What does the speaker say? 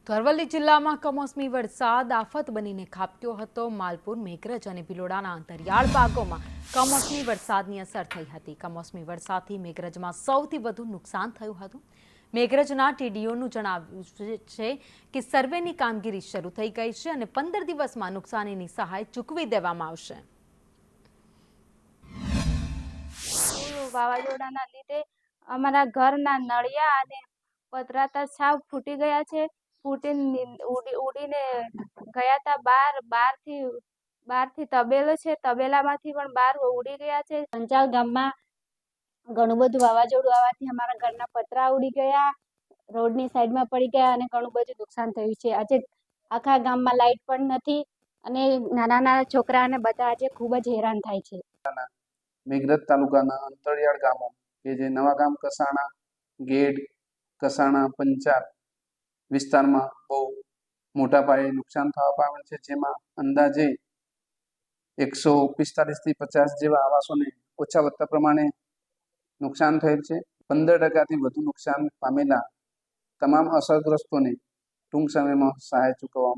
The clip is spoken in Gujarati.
તો અરવલ્લી જિલ્લામાં કમોસમી વરસાદ આફત બનીને ખાબક્યો હતો। માલપુર, મેઘરજ અને ભિલોડાના અંતરિયાળ ભાગોમાં કમોસમી વરસાદની અસર થઈ હતી। કમોસમી વરસાદથી મેઘરજમાં સૌથી વધુ નુકસાન થયું હતું। મેઘરજના ટીડીઓનું જણાવ્યું છે કે સર્વેની કામગીરી શરૂ થઈ ગઈ છે અને 15 દિવસમાં નુકસાનીની સહાય ચૂકવી દેવામાં આવશે। વાવાઝોડાના લીધે અમારા ઘરના નળિયા અને પતરાતા સાવ ફૂટી ગયા છે। ઉડીને ગયા હતા બહારથી તબેલો છે, તબેલામાંથી પણ બહાર ઉડી ગયા છે। સંચાલ ગામમાં ઘણું બધું વાવાઝોડું આવવાથી અમારા ઘરના પતરા ઉડી ગયા, રોડની સાઈડમાં પડી ગયા અને ઘણું બધું નુકસાન થયું છે। આજે આખા ગામમાં લાઇટ પણ નથી અને નાના છોકરાઓને બધા આજે ખૂબ જ હેરાન થાય છે। મેઘરજ તાલુકાના અંતરિયાળ ગામો કે જે નવા ગામ, કસાણા, ગેડ, કસાણા, પંચાલ વિસ્તારમાં બહુ મોટા પાયે નુકસાન થવા પામેલ છે, જેમાં અંદાજે 145 થી 50 જેવા આવાસોને ઓછા વત્તા પ્રમાણે નુકસાન થયેલ છે। 15% વધુ નુકસાન પામેલા તમામ અસરગ્રસ્તોને ટૂંક સમયમાં સહાય ચૂકવવામાં